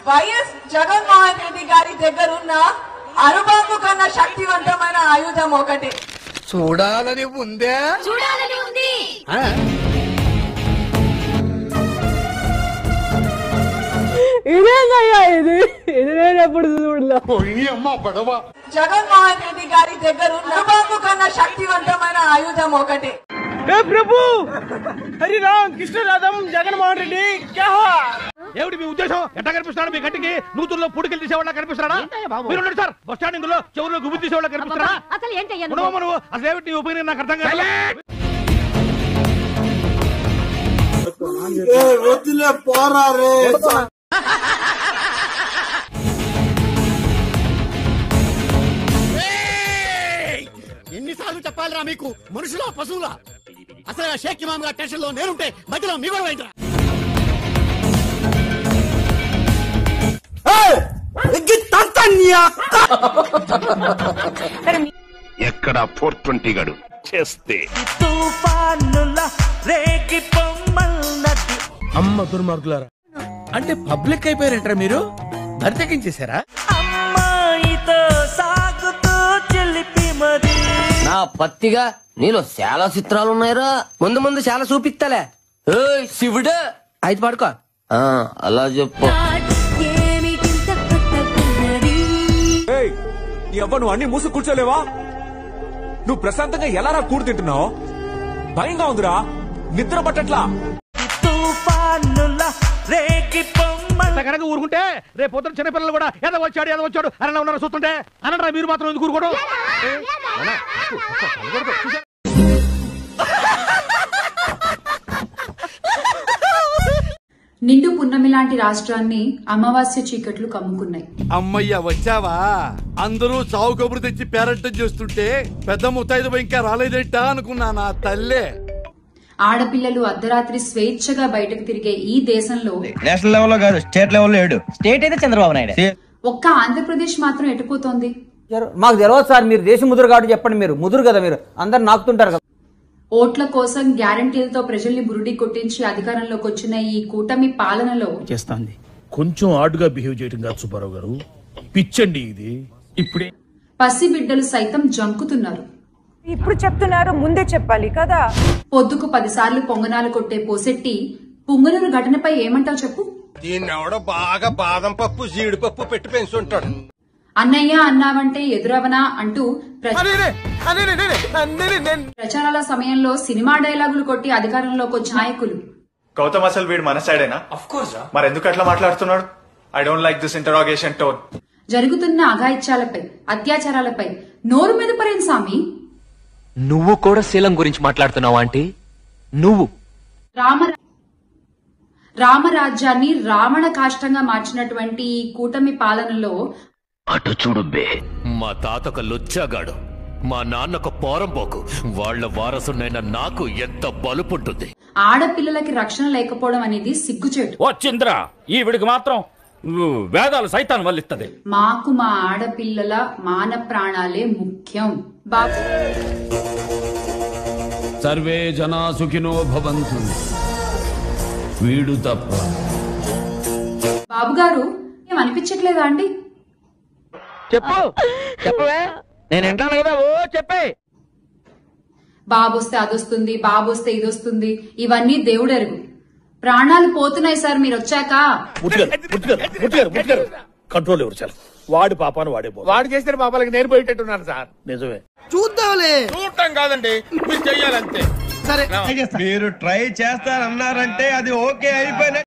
YS Jaganmohan Reddy గారి దగ్గరున్న అణుబాంబు కన్నా శక్తివంతమైన ఆయుధం ఒకటి. చూడాలని ఉంది. ఇదేనయ్యా ఇది నేనెప్పుడు చూడలే. జగన్మోహన్ రెడ్డి గారి దగ్గరున్న అణుబాంబు కన్నా శక్తివంతమైన ఆయుధం ఒకటి. ప్రభు హరి రామ్ కృష్ణ రాధం జగన్మోహన్ రెడ్డి ఏమిటి మీ ఉద్దేశం? ఎట్లా కనిపిస్తున్నాడు? మీ గట్టికి నూతుల్లో పుడికెళ్ళి తీసేవాళ్ళ కనిపిస్తున్నాడా? మీరు సార్ బస్ స్టాండింగ్ లో చెవుల్లో గుబురు తీసేవాళ్ళ కనిపిస్తున్నాడా? అసలు ఏమిటి నీ ఒపీనియన్ నాకు అర్థం కాదు. ఎన్నిసార్లు చెప్పాలిరా మీకు? మనుషులా పశువులా? అసలు షేక్ ఇమామ్ గారి టెన్షన్ లో నేనుంటే మధ్యలో మీ కూడా ఏంట్రా? ఎక్కడ 420 గడు చేస్తే అమ్మ దుర్మార్గులారా, అంటే పబ్లిక్ అయిపోయారంటారా మీరు? బరితెకించేశారా? నా పత్తిగా నీలో చాలా చిత్రాలు ఉన్నాయిరా. ముందు ముందు చాలా చూపిస్తాలే. శివుడు అయితే పడుకో. అలా చెప్పు. నువ్వు అన్ని మూసు కూర్చోలేవా? నువ్వు ప్రశాంతంగా ఎలా రా కూడు తింటున్నావు? భయంగా ఉందిరా, నిద్ర పట్టట్లా. కనుక ఊరుకుంటే రేపు పొద్దున చిన్నపిల్లలు కూడా ఏదో వచ్చాడు అని ఉన్నారు చూస్తుంటే అనంటారా? మీరు మాత్రం ఎందుకు ఊరుకోవడం? నిండు పున్నమి లాంటి రాష్ట్రాన్ని అమావాస్య చీకట్లు కమ్ముకున్నాయి. అమ్మయ్య వచ్చావా? అందరూ చావు కబురు తెచ్చి పేరంటం చేస్తుంటే పెద్ద ముత్తైదు ఇంకా రాలేదేంటా అనుకున్నా నా తల్లే. ఆడపిల్లలు అర్ధరాత్రి స్వేచ్ఛగా బయటకు తిరిగే ఈ దేశంలో నేషనల్ లెవెల్లో కాదు, స్టేట్ లెవెల్లో ఏడు. స్టేట్ అయితే చంద్రబాబు నాయుడు. ఒక్క ఆంధ్రప్రదేశ్ మాత్రం ఎటుపోతోంది? మాకు తెలియదు సార్, మీరు దేశ ముదురు కాబట్టి చెప్పండి. మీరు ముదురు కదా, మీరు అందరు నాకుతుంటారు కదా. ఓట్ల కోసం గ్యారంటీలతో ప్రజల్ని బురుడి కొట్టించి అధికారంలోకి వచ్చిన ఈ కూటమి పాలనలో చేస్తాంది కొంచెం ఆడుగా బిహేవ్ చేయడం కాదు సుబ్బారావు గారు, పిచ్చండి ఇది. ఇప్పుడే పసిబిడ్డలు సైతం జంకుతున్నారు. ఇప్పుడు చెప్తున్నారు, ముందే చెప్పాలి కదా. పొద్దుకు 10 సార్లు పొంగనాలు కొట్టే పోసెట్టి పొంగనూరు ఘటనపై ఏమంటావు చెప్పు. దీన్నెవడో బాగా బాదం పప్పు జీడిపప్పు పెట్టి పెంచుంటాడు. అన్నయ్య అన్నావంటే ఎదురవనా అంటూ ప్రచారాల సమయంలో సినిమా డైలాగులు కొట్టి అధికారంలోకి వచ్చిన నాయకులు. గౌతమ్ అసలు వీడు మన సైడేనా? మరి ఎందుకు అట్లా మాట్లాడుతున్నాడు? I don't like this interrogation tone. జరుగుతున్న అఘాయిత్యాలపై అత్యాచారాలపై నోరు మీద పరేం సామి. నువ్వు కూడా శీలం గురించి మాట్లాడుతున్నావు ఆంటీ? నువ్వు రామరాజ్యాన్ని రావణ కాష్టంగా మార్చినటువంటి ఈ కూటమి పాలనలో అటు చూడు బే. మా తాతకు లుచ్చాగాడు, మా నాన్నకు పోరంపోకు, వాళ్ల వారసునైన నాకు ఎంత బలుపుంటుంది. ఆడపిల్లలకి రక్షణ లేకపోవడం అనేది సిగ్గుచేటు. వచ్చింద్రా ఈవిడికి మాత్రం వేదాలు సైతాన్ వల్లిస్తది. మాకు మా ఆడపిల్లల మాన ప్రాణాలే ముఖ్యం. సర్వే జనా సుఖినో భవంతు. వీడు తప్ప. బాబు గారు ఏమనిపించట్లేదా అండి? చెప్పు చెప్పవే, నేను వింటాను కదా. ఓ చెప్పే. బాబు వస్తే అదొస్తుంది, బాబు వస్తే ఇదొస్తుంది, ఇవన్నీ దేవుడెరుగు. ప్రాణాలు పోతున్నాయి సార్ మీరు వచ్చాక. కంట్రోల్ ఎవరు చాలు. వాడి పాపాను వాడు చేసిన పాపాలకి నేను పోయేటట్టున్నాను సార్. నిజమే. చూద్దాంలే. చూడటం కాదండి, మీరు చెయ్యాలంతే. సరే, మీరు ట్రై చేస్తారన్నారంటే అది ఓకే అయిపోయిన